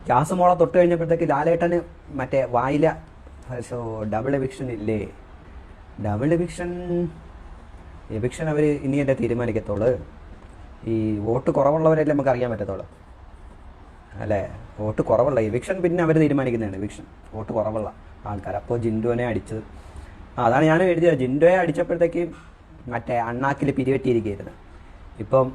Jazz മോളെ തൊട്ട് കഴിഞ്ഞപ്പോഴത്തേക്ക് ലാലേട്ടന് മറ്റേ വായില ഡബിൾ എവിക്ഷൻ ഇല്ലേ? ഡബിൾ എവിക്ഷൻ അവർ ഇനിയല്ലേ തീരുമാനിക്കത്തുള്ളൂ. ഈ വോട്ട് കുറവുള്ളവരല്ലേ നമുക്ക് അറിയാൻ പറ്റത്തുള്ളൂ അല്ലേ? വോട്ട് കുറവുള്ള എവിക്ഷൻ പിന്നെ അവർ തീരുമാനിക്കുന്നതാണ്. എവിക്ഷൻ വോട്ട് കുറവുള്ള ആൾക്കാർ. അപ്പോൾ ജിൻഡോനെ അടിച്ചത് അതാണ് ഞാൻ എഴുതിയത്. ജിൻഡോയെ അടിച്ചപ്പോഴത്തേക്ക് മറ്റേ അണ്ണാക്കിൽ പിരിവെറ്റിയിരിക്കുകയായിരുന്നു. ഇപ്പം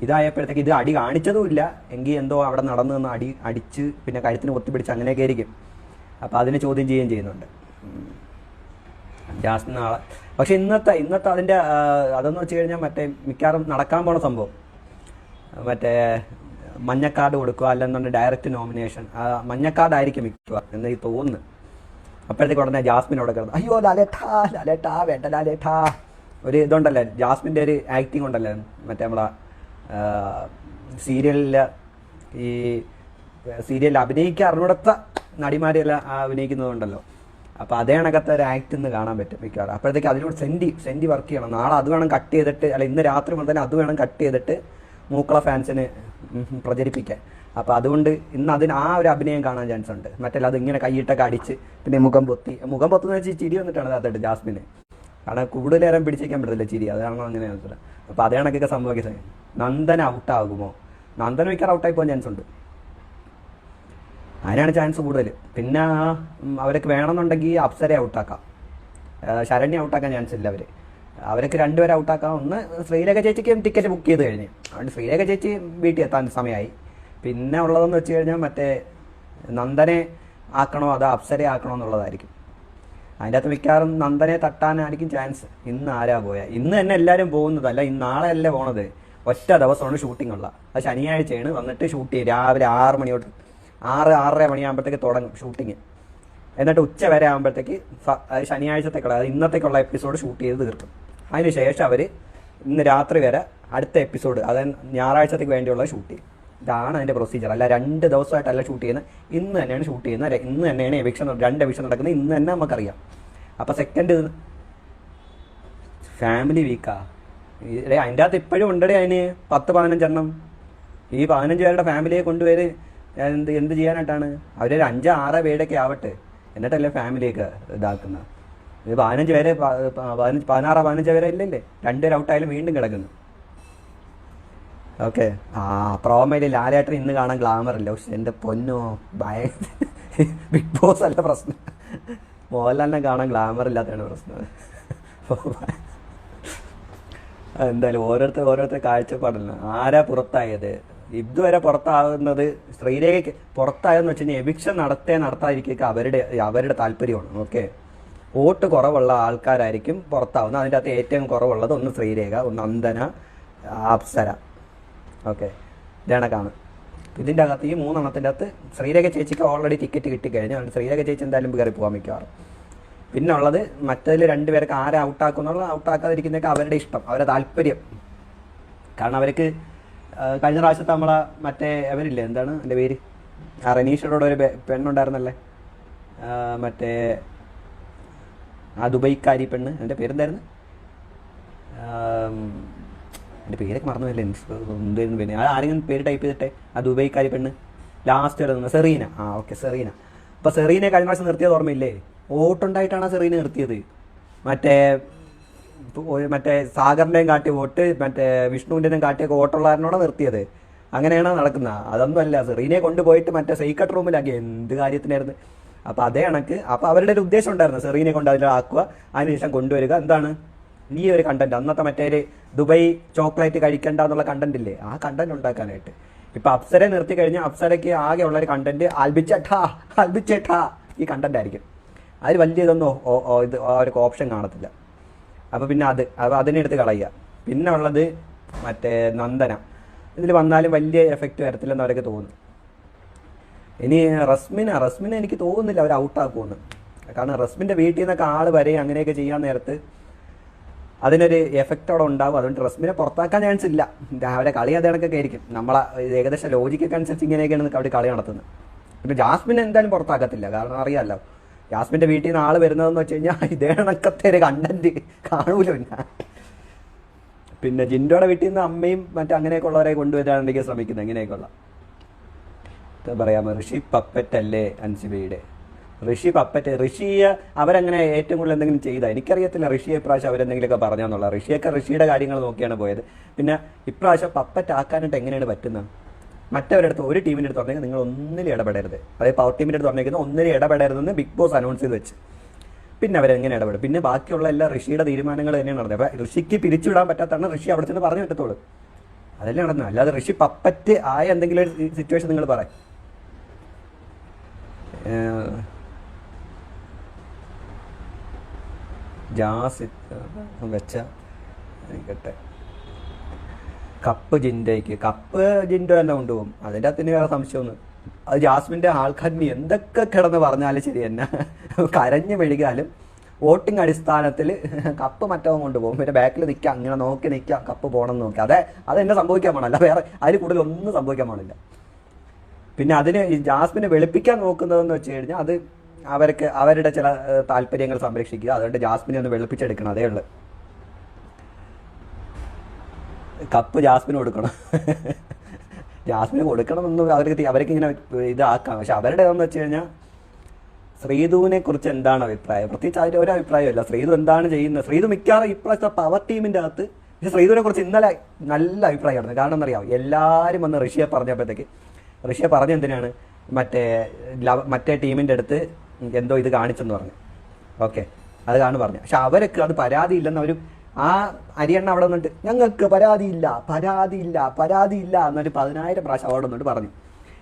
ഇതായപ്പോഴത്തേക്ക് ഇത് അടി കാണിച്ചതുമില്ല എങ്കിൽ എന്തോ അവിടെ നടന്നു നിന്ന് അടിച്ച് പിന്നെ കഴുത്തിന് ഒത്തിപ്പിടിച്ച് അങ്ങനെയൊക്കെ ആയിരിക്കും. അപ്പോൾ അതിനെ ചോദ്യം ചെയ്യുകയും ചെയ്യുന്നുണ്ട് ജാസ്മിൻ നാളെ. പക്ഷെ ഇന്നത്തെ അതിൻ്റെ അതെന്ന് വെച്ച് കഴിഞ്ഞാൽ മറ്റേ മിക്കവാറും നടക്കാൻ പോണ സംഭവം മറ്റേ മഞ്ഞക്കാർഡ് കൊടുക്കുക, അല്ലെന്നുണ്ടെങ്കിൽ ഡയറക്റ്റ് നോമിനേഷൻ. മഞ്ഞക്കാർഡായിരിക്കും മിക്കവാറും എന്ന് എനിക്ക് തോന്നുന്നു. അപ്പോഴത്തേക്ക് ഉടനെ ജാസ്മിനോട് കിടന്നു അയ്യോ ലാലേട്ടാ വേണ്ട ലാലേട്ടാ. ഒരു ഇതുണ്ടല്ലേ ജാസ്മിൻ്റെ ഒരു ആക്ടിങ് ഉണ്ടല്ലേ മറ്റേ നമ്മളെ സീരിയലിൽ അഭിനയിക്കാൻ അറിഞ്ഞൂടത്ത നടിമാരെല്ലാം അഭിനയിക്കുന്നതുണ്ടല്ലോ. അപ്പോൾ അതേ കണക്കത്തെ ഒരു ആക്ട് ഇന്ന് കാണാൻ പറ്റും മിക്കവാറും. അപ്പോഴത്തേക്ക് അതിലൂടെ സെൻറ്റി വർക്ക് ചെയ്യണം. നാളെ അത് വേണം കട്ട് ചെയ്തിട്ട്, അല്ല ഇന്ന് രാത്രി മുതൽ തന്നെ അത് വേണം കട്ട് ചെയ്തിട്ട് മൂക്കള ഫാൻസിന് പ്രചരിപ്പിക്കാൻ. അപ്പോൾ അതുകൊണ്ട് ഇന്ന് അതിന് ആ ഒരു അഭിനയം കാണാൻ ചാൻസ് ഉണ്ട്. മറ്റല്ല അത് ഇങ്ങനെ കൈയിട്ടൊക്കെ അടിച്ച് പിന്നെ മുഖം പൊത്തുന്ന വെച്ച് ചിരി വന്നിട്ടാണ് അതായിട്ട് ജാസ്മിന്. കാരണം കൂടുതൽ നേരം പിടിച്ചേക്കാൻ പറ്റത്തില്ല ചിരി, അതാണോ അങ്ങനെ. അപ്പോൾ അതേ കണക്കൊക്കെ സംഭവിക്കുന്നത്. നന്ദന ഔട്ടാകുമോ? നന്ദന മിക്കവാറും ഔട്ടായി പോകാൻ ചാൻസ് ഉണ്ട്. അതിനാണ് ചാൻസ് കൂടുതൽ. പിന്നെ അവർക്ക് വേണമെന്നുണ്ടെങ്കിൽ അപ്സരയെ ഔട്ടാക്കാം, ശരണ്യെ ഔട്ടാക്കാൻ ചാൻസ് ഇല്ല. അവർക്ക് രണ്ടുപേരെ ഔട്ടാക്കാം. ഒന്ന് ശ്രീലേഖ ചേച്ചിക്ക് ടിക്കറ്റ് ബുക്ക് ചെയ്ത് കഴിഞ്ഞ്, അതുകൊണ്ട് ശ്രീലേഖ ചേച്ചി വീട്ടിൽ എത്താൻ സമയമായി. പിന്നെ ഉള്ളതെന്ന് വെച്ച് കഴിഞ്ഞാൽ മറ്റേ നന്ദനെ ആക്കണോ അതോ അപ്സരയെ ആക്കണോ എന്നുള്ളതായിരിക്കും. അതിൻ്റെ അകത്ത് മിക്കവാറും നന്ദനെ തട്ടാനായിരിക്കും ചാൻസ്. ഇന്ന് ആരാ പോയാൽ ഇന്ന് തന്നെ എല്ലാവരും പോകുന്നതല്ല, ഇന്ന് നാളെ അല്ലേ പോണത്. ഒറ്റ ദിവസമാണ് ഷൂട്ടിംഗ് ഉള്ള. അത് ശനിയാഴ്ചയാണ്. വന്നിട്ട് ഷൂട്ട് ചെയ്യും രാവിലെ 6 മണി തൊട്ട് 6-6:30 മണിയാകുമ്പോഴത്തേക്ക് തുടങ്ങും ഷൂട്ടിങ്. എന്നിട്ട് ഉച്ച വരെ ആകുമ്പോഴത്തേക്ക് ശനിയാഴ്ചത്തേക്കുള്ള ഇന്നത്തേക്കുള്ള എപ്പിസോഡ് ഷൂട്ട് ചെയ്ത് തീർക്കും. അതിന് ശേഷം അവർ ഇന്ന് രാത്രി വരെ അടുത്ത എപ്പിസോഡ്, അതായത് ഞായറാഴ്ചത്തേക്ക് വേണ്ടിയുള്ള ഷൂട്ട് ചെയ്യും. ഇതാണ് അതിൻ്റെ പ്രൊസീജിയർ. അല്ല 2 ദിവസമായിട്ടല്ല ഷൂട്ട് ചെയ്യുന്നത്, ഇന്ന് തന്നെയാണ് ഷൂട്ട് ചെയ്യുന്നത്. ഇന്ന് തന്നെയാണ് എവിക്ഷൻ, 2 എവിക്ഷൻ നടക്കുന്നത് ഇന്ന് തന്നെ നമുക്കറിയാം. അപ്പോൾ സെക്കൻഡ് ഫാമിലി വീക്കാ അതിൻ്റെ അകത്ത് ഇപ്പോഴും ഉണ്ടേ. അതിന് 10-15 എണ്ണം. ഈ 15 പേരുടെ ഫാമിലിയെ കൊണ്ടുവരെ എന്ത് ചെയ്യാനായിട്ടാണ്? അവരൊരു 5-6 പേരൊക്കെ ആവട്ടെ, എന്നിട്ടല്ലേ ഫാമിലിയൊക്കെ ഇതാക്കുന്നത്. ഇത് 15 പേരെ 16-15 പേരെ ഇല്ലല്ലേ, 2 പേര് ഔട്ടായാലും വീണ്ടും കിടക്കുന്നു. ഓക്കെ. പ്രോമയിൽ ലാലേട്ടൻ ഇന്ന് കാണാൻ ഗ്ലാമർ ഇല്ല. പക്ഷെ എൻ്റെ പൊന്നോ ബിഗ് ബോസ് അല്ല പ്രശ്നം, മോഹൻലാലിനെ കാണാൻ ഗ്ലാമർ ഇല്ലാത്തതാണ് പ്രശ്നം. എന്തായാലും ഓരോരുത്തർ കാഴ്ചപ്പാടല്ല. ആരാ പുറത്തായത്? ഇതുവരെ പുറത്താകുന്നത് ശ്രീരേഖയ്ക്ക് പുറത്തായെന്ന് വെച്ച് കഴിഞ്ഞാൽ എവിക്ഷൻ നടത്താതിരിക്കുക അവരുടെ താല്പര്യമാണ്. ഓക്കെ, വോട്ട് കുറവുള്ള ആൾക്കാരായിരിക്കും പുറത്താവുന്നത്. അതിൻ്റെ അകത്ത് ഏറ്റവും കുറവുള്ളത് ഒന്ന് ശ്രീരേഖ, ഒന്ന് നന്ദന, അപ്സര. ഓക്കെ, ഇതണക്കാണ്. ഇതിൻ്റെ അകത്ത് ഈ 3 എണ്ണത്തിൻ്റെ അകത്ത് ശ്രീരേഖ ചേച്ചിക്ക് ഓൾറെഡി ടിക്കറ്റ് കിട്ടിക്കഴിഞ്ഞു. അതുകൊണ്ട് ശ്രീരേഖ ചേച്ചി എന്തായാലും കയറി പോകാൻ മിക്കവാറും. പിന്നെ ഉള്ളത് മറ്റതിൽ 2 പേർക്ക് ആരെ ഔട്ടാക്കുന്നുള്ള ഔട്ടാക്കാതിരിക്കുന്നതൊക്കെ അവരുടെ ഇഷ്ടം, അവരുടെ താല്പര്യം. കാരണം അവർക്ക് കഴിഞ്ഞ പ്രാവശ്യത്തെ നമ്മളെ മറ്റേ അവരില്ലേ, എന്താണ് എൻ്റെ പേര്, റനീഷയോട് ഒരു പെണ്ണുണ്ടായിരുന്നല്ലേ, മറ്റേ ദുബൈക്കാരി പെണ്ണ്, എൻ്റെ പേരെന്തായിരുന്നു? എൻ്റെ പേരൊക്കെ മറന്നുവല്ലേ, എന്തായിരുന്നു പിന്നെ ആരെങ്കിലും പേര് ടൈപ്പ് ചെയ്തിട്ടെ. ദുബൈക്കാരി പെണ്ണ് ലാസ്റ്റ് വരുന്നത് സെറീന. Okay, Serena. അപ്പോൾ സെറീനെ കഴിഞ്ഞ പ്രാവശ്യം നിർത്തിയത് ഓർമ്മയില്ലേ? വോട്ടുണ്ടായിട്ടാണ് സെറീന നിർത്തിയത്. മറ്റേ സാഗറിൻ്റെയും കാട്ടി വോട്ട്, മറ്റേ വിഷ്ണുവിൻ്റെയും കാട്ടിയൊക്കെ വോട്ടുള്ളവരനോടെ നിർത്തിയത്. അങ്ങനെയാണ് നടക്കുന്നത്. അതൊന്നും അല്ല, സെറീനെ കൊണ്ടുപോയിട്ട് മറ്റേ സീക്രട്ട് റൂമിലാക്കി. എന്ത് കാര്യത്തിനായിരുന്നു? അപ്പോൾ അതേ കണക്ക്. അപ്പോൾ അവരുടെ ഒരു ഉദ്ദേശം ഉണ്ടായിരുന്നു, സെറീനെ കൊണ്ട് അതിലാക്കുക, അതിനുശേഷം കൊണ്ടുവരിക. എന്താണ് ഈ ഒരു കണ്ടന്റ്, അന്നത്തെ മറ്റേ ദുബൈ ചോക്ലേറ്റ് കഴിക്കണ്ട എന്നുള്ള കണ്ടന്റ് ഇല്ലേ, ആ കണ്ടന്റ് ഉണ്ടാക്കാനായിട്ട്. ഇപ്പം അപ്സരയെ നിർത്തി കഴിഞ്ഞാൽ അപ്സരയ്ക്ക് ആകെ ഉള്ളൊരു കണ്ടന്റ് ആൽബിച്ചേട്ടാ ഈ കണ്ടന്റ് ആയിരിക്കും. അതിൽ വലിയ ഇതൊന്നും ഇത് അവർക്ക് ഓപ്ഷൻ കാണത്തില്ല. അപ്പോൾ പിന്നെ അതിനെടുത്ത് കളയുക. പിന്നെ ഉള്ളത് മറ്റേ നന്ദന. ഇതിൽ വന്നാലും വലിയ എഫക്റ്റ് വരത്തില്ലെന്ന് അവർക്ക് തോന്നുന്നു. ഇനി റസ്മിനെ എനിക്ക് തോന്നുന്നില്ല അവർ ഔട്ടാക്കുമെന്ന്. കാരണം റസ്മിൻ്റെ വീട്ടിൽ നിന്നൊക്കെ ആൾ വരെ അങ്ങനെയൊക്കെ ചെയ്യാൻ നേരത്ത് അതിനൊരു എഫക്റ്റ് അവിടെ ഉണ്ടാവും. അതുകൊണ്ട് റസ്മിനെ പുറത്താക്കാൻ ചാൻസ് ഇല്ല. അവരെ കളി അത് കണക്കൊക്കെ ആയിരിക്കും. നമ്മളെ ഏകദേശം ലോജിക്കൊക്കെ അനുസരിച്ച് ഇങ്ങനെയൊക്കെയാണ് അവർ കളി നടത്തുന്നത്. പിന്നെ ജാസ്മിനെ എന്തായാലും പുറത്താക്കത്തില്ല. കാരണം അറിയാമല്ലോ, ജാസ്മിൻ്റെ വീട്ടിൽ നിന്ന് ആൾ വരുന്നതെന്ന് വെച്ച് കഴിഞ്ഞാൽ ഇതേ കണക്കത്തെ ഒരു കണ്ടന്റ് കാണൂല. പിന്നെ ജിൻഡോയുടെ വീട്ടിൽ നിന്ന് അമ്മയും അങ്ങനെയൊക്കെ ഉള്ളവരെ കൊണ്ടുവരാണെങ്കിൽ ശ്രമിക്കുന്നത് ഇങ്ങനെയൊക്കെയുള്ള. പറയാമോ? ഋഷി പപ്പറ്റ് അല്ലേ അൻസിബയുടെ? ഋഷി പപ്പറ്റ്, ഋഷിയെ അവരങ്ങനെ ഏറ്റവും കൂടുതൽ എന്തെങ്കിലും ചെയ്താൽ എനിക്കറിയത്തില്ല. ഋഷിയെ ഇപ്രാവശ്യം അവരെന്തെങ്കിലുമൊക്കെ പറഞ്ഞെന്നുള്ള, ഋഷിയുടെ കാര്യങ്ങൾ നോക്കിയാണ് പോയത്. പിന്നെ ഇപ്രാവശ്യം പപ്പറ്റ് ആക്കാനായിട്ട് എങ്ങനെയാണ് പറ്റുന്നത്? മറ്റവരുടെ അടുത്ത്, ഒരു ടീമിൻ്റെ അടുത്ത് പറഞ്ഞെങ്കിൽ നിങ്ങൾ ഒന്നിലും ഇടപെടരുത്, അതായത് പവർ ടീമിൻ്റെ അടുത്ത് പറഞ്ഞേക്കുന്നത് ഒന്നിലും ഇടപെടരുതെന്ന് ബിഗ് ബോസ് അനൗൺസ് ചെയ്ത് വെച്ച്. പിന്നെ അവരെങ്ങനെ ഇടപെടും? പിന്നെ ബാക്കിയുള്ള എല്ലാ ഋഷിയുടെ തീരുമാനങ്ങൾ തന്നെയാണ് നടന്നത്. അപ്പോൾ ഋഷിക്ക് പിരിച്ചുവിടാൻ പറ്റാത്തതാണ് ഋഷി അവിടെ ചെന്ന് പറഞ്ഞു പറ്റത്തുള്ളൂ. അതല്ലേ നടന്നത്. അല്ലാതെ ഋഷി പപ്പറ്റ് ആയ എന്തെങ്കിലും ഒരു സിറ്റുവേഷൻ നിങ്ങൾ പറയും. ജാസ് വെച്ച ആയിക്കട്ടെ. കപ്പ് ജിൻഡോ തന്നെ കൊണ്ടുപോകും. അതിൻ്റെ അകത്തിന് വേറെ സംശയമൊന്നും. അത് ജാസ്മിൻ്റെ ആൾക്കാരിന് എന്തൊക്കെ കിടന്ന് പറഞ്ഞാലും ശരി തന്നെ, കരഞ്ഞു മെഴുകിയാലും വോട്ടിംഗ് അടിസ്ഥാനത്തിൽ കപ്പ് മറ്റവൻ കൊണ്ടുപോകും. പിന്നെ ബാക്കിൽ നിൽക്കാം, അങ്ങനെ നോക്കി നിൽക്കാം, കപ്പ് പോകണം എന്ന് നോക്കി. അതെന്നെ സംഭവിക്കാൻ പാടില്ല, വേറെ അതിൽ കൂടുതൽ ഒന്നും സംഭവിക്കാൻ പാടില്ല. പിന്നെ അതിന് ഈ ജാസ്മിനെ വെളുപ്പിക്കാൻ നോക്കുന്നതെന്ന് വെച്ച് കഴിഞ്ഞാൽ അത് അവരുടെ ചില താല്പര്യങ്ങൾ സംരക്ഷിക്കുക. അതുകൊണ്ട് ജാസ്മിനെ ഒന്ന് വെളുപ്പിച്ചെടുക്കണം, അതേ ഉള്ളു. കപ്പ് ജാസ്മിന് കൊടുക്കണം. ജാസ്മിന് കൊടുക്കണമെന്ന് അവർക്ക് ഇങ്ങനെ ഇതാക്കാം. പക്ഷെ അവരുടെ എന്ന് വെച്ച് കഴിഞ്ഞാൽ ശ്രീധുവിനെ കുറിച്ച് എന്താണ് അഭിപ്രായം? പ്രത്യേകിച്ച് അതിൻ്റെ ഒരു അഭിപ്രായമില്ല. ശ്രീധു എന്താണ് ചെയ്യുന്നത്? ശ്രീധു മിക്കവാറും ഇപ്രാവശ്യത്തെ പവർ ടീമിൻ്റെ അകത്ത്. പക്ഷെ ശ്രീധുവിനെ കുറിച്ച് ഇന്നലെ നല്ല അഭിപ്രായമായിരുന്നു. കാരണം എന്നറിയാം, എല്ലാവരും വന്ന് ഋഷിയെ പറഞ്ഞപ്പോഴത്തേക്ക്, ഋഷിയെ പറഞ്ഞ എന്തിനാണ് മറ്റേ ടീമിൻ്റെ അടുത്ത് എന്തോ ഇത് കാണിച്ചെന്ന് പറഞ്ഞു. ഓക്കെ, അത് കാണു പറഞ്ഞു. പക്ഷെ അവർക്ക് അത് പരാതിയില്ലെന്ന് അവർ, ആ അരിയണ്ണ അവിടെ വന്നിട്ട് ഞങ്ങൾക്ക് പരാതിയില്ല എന്നൊരു 10,000 പ്രാവശ്യം അവിടെ വന്നിട്ട് പറഞ്ഞു.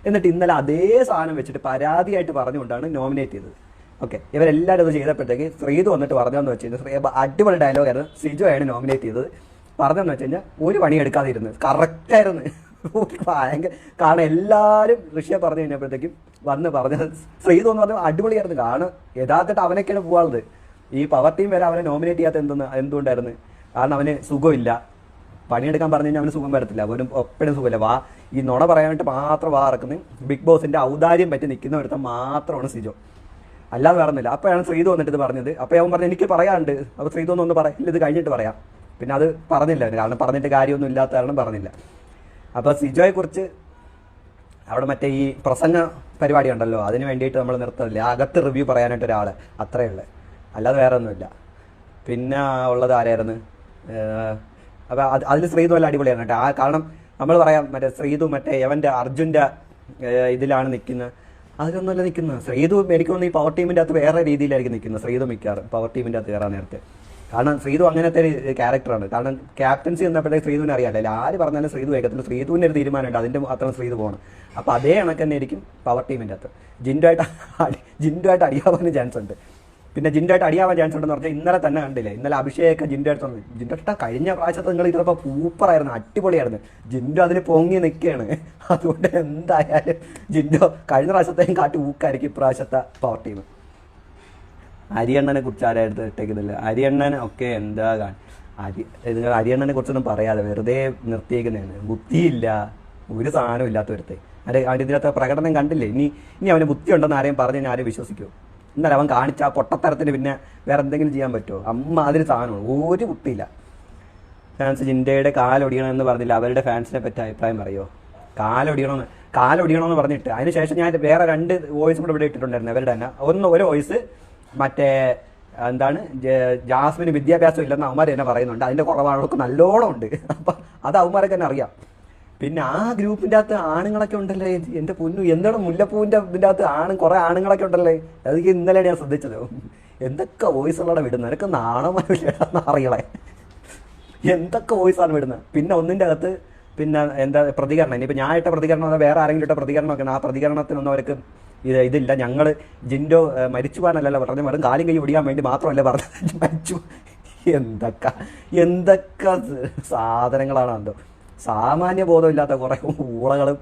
എന്നിട്ട് ഇന്നലെ അതേ സാധനം വെച്ചിട്ട് പരാതിയായിട്ട് പറഞ്ഞുകൊണ്ടാണ് നോമിനേറ്റ് ചെയ്തത്. ഓക്കെ, ഇവരെല്ലാവരും അത് ചെയ്തപ്പോഴത്തേക്ക് ശ്രീധു വന്നിട്ട് പറഞ്ഞതെന്ന് വെച്ച് കഴിഞ്ഞാൽ അടിപൊളി ഡയലോഗായിരുന്നു. സിജോയാണ് നോമിനേറ്റ് ചെയ്തത്. പറഞ്ഞതെന്ന് വെച്ച് കഴിഞ്ഞാൽ ഒരു പണി എടുക്കാതിരുന്നത് കറക്റ്റായിരുന്നു. ഭയങ്കര, കാരണം എല്ലാവരും ഋഷിയെ പറഞ്ഞു കഴിഞ്ഞപ്പോഴത്തേക്കും വന്ന് പറഞ്ഞത് ശ്രീധു എന്ന് പറഞ്ഞാൽ അടിപൊളിയായിരുന്നു. കാരണം യഥാർത്ഥമായിട്ട് അവനൊക്കെയാണ് പോകാറുള്ളത്. ഈ പവർ ടീം വരെ അവനെ നോമിനേറ്റ് ചെയ്യാത്ത എന്തുകൊണ്ടായിരുന്നു? കാരണം അവന് സുഖമില്ല, പണിയെടുക്കാൻ പറഞ്ഞു കഴിഞ്ഞാൽ അവന് സുഖം വരത്തില്ല, അവനും എപ്പോഴും സുഖമില്ല. ഈ നുണ പറയാനായിട്ട് മാത്രം ഇറക്കുന്നത് ബിഗ് ബോസിന്റെ ഔദാര്യം പറ്റി നിൽക്കുന്ന ഒരുത്തം മാത്രമാണ് സിജോ, അല്ലാതെ വേറൊന്നുമില്ല. അപ്പോഴാണ് ശ്രീധു വന്നിട്ട് ഇത് പറഞ്ഞത്. അപ്പോൾ അവൻ പറഞ്ഞു എനിക്ക് പറയാനുണ്ട്. അപ്പോൾ ശ്രീധു ഒന്ന് പറയില്ല, ഇത് കഴിഞ്ഞിട്ട് പറയാം. പിന്നെ അത് പറഞ്ഞില്ല, കാരണം പറഞ്ഞിട്ട് കാര്യമൊന്നും ഇല്ലാത്ത കാരണം പറഞ്ഞില്ല. അപ്പോൾ സിജോയെക്കുറിച്ച് അവിടെ മറ്റേ ഈ പ്രസംഗ പരിപാടി ഉണ്ടല്ലോ, അതിന് വേണ്ടിയിട്ട് നമ്മൾ നിർത്തത്തില്ല, അകത്ത് റിവ്യൂ പറയാനായിട്ട് ഒരാൾ, അത്രയേ ഉള്ളൂ, അല്ലാതെ വേറെ ഒന്നുമില്ല. പിന്നെ ഉള്ളത് ആരായിരുന്നു? അപ്പോൾ അതിൽ ശ്രീധു നല്ല അടിപൊളിയാണ് കേട്ടോ. കാരണം നമ്മൾ പറയാം മറ്റേ ശ്രീധു മറ്റേ അർജുൻ്റെ ഇതിലാണ് നിൽക്കുന്നത്, അതിലൊന്നുമല്ല നിൽക്കുന്നത്. ശ്രീധു എനിക്ക് തോന്നുന്നു ഈ പവർ ടീമിൻ്റെ അകത്ത് വേറെ രീതിയിലായിരിക്കും നിൽക്കുന്നത്. ശ്രീധു മിക്കാറ് പവർ ടീമിൻ്റെ അകത്ത് കയറാൻ നേരത്തെ. കാരണം ശ്രീധു അങ്ങനത്തെ ഒരു ക്യാരക്ടറാണ്. കാരണം ക്യാപ്റ്റൻസി എന്നപ്പോഴത്തേക്ക് ശ്രീധുവിനെ അറിയാമല്ലോ, ആര് പറഞ്ഞാലും ശ്രീധു വേഗത്തിൽ ശ്രീധുവിൻ്റെ ഒരു തീരുമാനമുണ്ട്, അതിൻ്റെ മാത്രം ശ്രീധു പോകണം. അപ്പോൾ അതേ കണക്ക് തന്നെ ആയിരിക്കും പവർ ടീമിൻ്റെ അകത്ത്. ജിൻഡുമായിട്ട് അടിയാവാനും ചാൻസ് ഉണ്ട്. പിന്നെ ജിൻഡുമായിട്ട് അടിയാവാൻ ചാൻസ് ഉണ്ടെന്ന് പറഞ്ഞാൽ ഇന്നലെ തന്നെ കണ്ടില്ലേ, ഇന്നലെ അഭിഷേക് ജിൻഡുമായിട്ട് പറഞ്ഞു. ജിൻഡു കഴിഞ്ഞ പ്രാവശ്യത്തെ നിങ്ങൾ ഇതിലപ്പോൾ സൂപ്പറായിരുന്നു, അടിപൊളിയായിരുന്നു. ജിൻഡു അതിന് പൊങ്ങി നിൽക്കുകയാണ്. അതുകൊണ്ട് എന്തായാലും ജിൻഡു കഴിഞ്ഞ പ്രാവശ്യത്തെയും കാട്ടി ഊക്കായിരിക്കും ഇപ്രാവശ്യത്തെ പവർ ടീം. അരിയണ്ണനെ കുറിച്ച് ആരായിട്ട് ഇട്ടേക്കുന്നില്ല. അരിയണ്ണൻ ഒക്കെ എന്താ അരിയണ്ണനെ കുറിച്ചൊന്നും പറയാതെ വെറുതെ നിർത്തിയേക്കുന്നതാണ്. ബുദ്ധിയില്ല, ഒരു സാധനം ഇല്ലാത്ത ഒരുത്തെ. ഇതിനകത്ത് പ്രകടനം കണ്ടില്ലേ. ഇനി അവന് ബുദ്ധി ഉണ്ടെന്ന് ആരെയും പറഞ്ഞു കഴിഞ്ഞാൽ ആരും വിശ്വസിക്കുമോ? എന്നാലും അവൻ കാണിച്ച ആ പൊട്ടത്തരത്തിന് പിന്നെ വേറെ എന്തെങ്കിലും ചെയ്യാൻ പറ്റുമോ? അതിന് സാധനമാണ്, ഒരു ബുദ്ധിയില്ല. ഫാൻസ് ജിൻഡയുടെ കാലൊടിയണമെന്ന് പറഞ്ഞില്ല, അവരുടെ ഫാൻസിനെ പറ്റി അഭിപ്രായം പറയുമോ? കാലൊടിയണമെന്ന് പറഞ്ഞിട്ട് അതിനുശേഷം ഞാൻ വേറെ 2 വോയിസും കൂടെ ഇവിടെ ഇട്ടിട്ടുണ്ടായിരുന്നു അവരുടെ തന്നെ. ഒരു വോയിസ് മറ്റേ എന്താണ് ജാസ്മിന് വിദ്യാഭ്യാസം ഇല്ലെന്ന് അവന്മാർ തന്നെ പറയുന്നുണ്ട്. അതിൻ്റെ കുറവാണൊക്കെ നല്ലോണം ഉണ്ട്. അപ്പം അത് അവന്മാരൊക്കെ തന്നെ അറിയാം. പിന്നെ ആ ഗ്രൂപ്പിൻ്റെ അകത്ത് ആണുങ്ങളൊക്കെ ഉണ്ടല്ലേ, എൻ്റെ പൊന്നു, എന്താണ് മുല്ലപ്പൂവിൻ്റെ ഇതിൻ്റെ അകത്ത് കുറേ ആണുങ്ങളൊക്കെ ഉണ്ടല്ലേ. അതൊക്കെ ഇന്നലെയാണ് ഞാൻ ശ്രദ്ധിച്ചത്. എന്തൊക്കെ വോയിസ് ഉള്ളടെ വിടുന്നത്, നിനക്ക് നാണമല്ല അറിയളെ, എന്തൊക്കെ വോയിസാണ് വിടുന്നത്. പിന്നെ ഒന്നിൻ്റെ അകത്ത് പിന്നെ എന്താ പ്രതികരണം, ഇനിയിപ്പോൾ ഞാൻ ഇട്ട പ്രതികരണം വേറെ ആരെങ്കിലും ഇട്ട പ്രതികരണമൊക്കെ, ആ പ്രതികരണത്തിനൊന്നും അവർക്ക് ഇതില്ല. ഞങ്ങൾ ജിൻഡോ മരിച്ചു പോകാനല്ലല്ലോ പറഞ്ഞത്, വെറും കാലും കൈ ഒടിയാൻ വേണ്ടി മാത്രമല്ല പറഞ്ഞത്, മരിച്ചു. എന്തൊക്കെ സാധനങ്ങളാണ് എന്തോ, സാമാന്യ ബോധമില്ലാത്ത കുറേ ഊളകളും.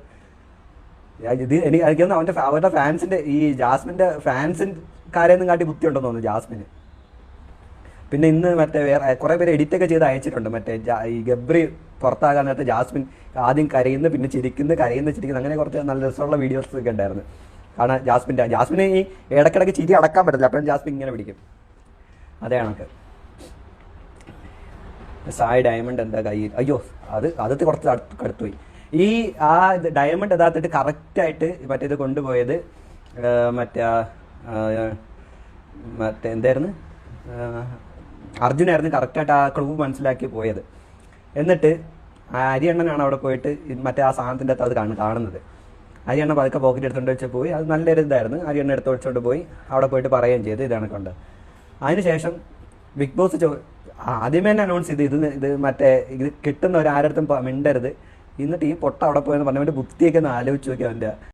എനിക്ക് അവരുടെ ഫാൻസിൻ്റെ ഈ ജാസ്മിൻ്റെ ഫാൻസിൻകാരെയൊന്നും കാട്ടി ബുദ്ധിയുണ്ടെന്ന് തോന്നുന്നു ജാസ്മിന്. പിന്നെ ഇന്ന് മറ്റേ വേറെ കുറേ പേര് എഡിറ്റൊക്കെ ചെയ്ത് അയച്ചിട്ടുണ്ട്. മറ്റേ ഈ ഗബ്രി പുറത്താകാൻ നേരത്തെ ജാസ്മിൻ ആദ്യം കരയുന്നു, പിന്നെ ചിരിക്കുന്നു, അങ്ങനെ കുറച്ച് നല്ല രസമുള്ള വീഡിയോസ് ഒക്കെ ഉണ്ടായിരുന്നു. കാരണം ജാസ്മിന് ഈ ഇടയ്ക്കിടയ്ക്ക് ചിരി അടക്കാൻ പറ്റില്ല, അപ്പോഴും ജാസ്മിൻ ഇങ്ങനെ പിടിക്കും. അതേ കണക്ക് സായി ഡയമണ്ട് എന്താ കയ്യിൽ, അയ്യോ അത് കുറച്ച് കടുത്തുപോയി. ഈ ആ ഇത് ഡയമണ്ട് യഥാർത്ഥത്തിൽ കറക്റ്റായിട്ട് മറ്റേത് കൊണ്ടുപോയത് മറ്റേ മറ്റേ എന്തായിരുന്നു, അർജുനായിരുന്നു കറക്റ്റായിട്ട് ആ ക്ലൂ മനസ്സിലാക്കി പോയത്. എന്നിട്ട് അരിയണ്ണനാണ് അവിടെ പോയിട്ട് മറ്റേ ആ സാധനത്തിൻ്റെ അകത്ത് അത് കാണുന്നത്. അരിയണ്ണ പതുക്കെ പോക്കറ്റ് എടുത്തുകൊണ്ട് വെച്ച് പോയി. അത് നല്ലൊരു ഇതായിരുന്നു. അരിയണ്ണ എടുത്ത് വെച്ചുകൊണ്ട് പോയി അവിടെ പോയിട്ട് പറയുകയും ചെയ്ത് ഇതാണ് കൊണ്ട്. അതിനുശേഷം ബിഗ് ബോസ് ആദ്യമേ തന്നെ അനൗൺസ് ചെയ്ത് ഇത് മറ്റേ ഇത് കിട്ടുന്ന ഒരു ആരുടെ അടുത്തും മിണ്ടരുത്, എന്നിട്ട് ഈ പൊട്ട അവിടെ പോയെന്ന് പറഞ്ഞ ബുദ്ധിയൊക്കെ ഒന്ന് ആലോചിച്ച് നോക്കി അവൻ്റെ.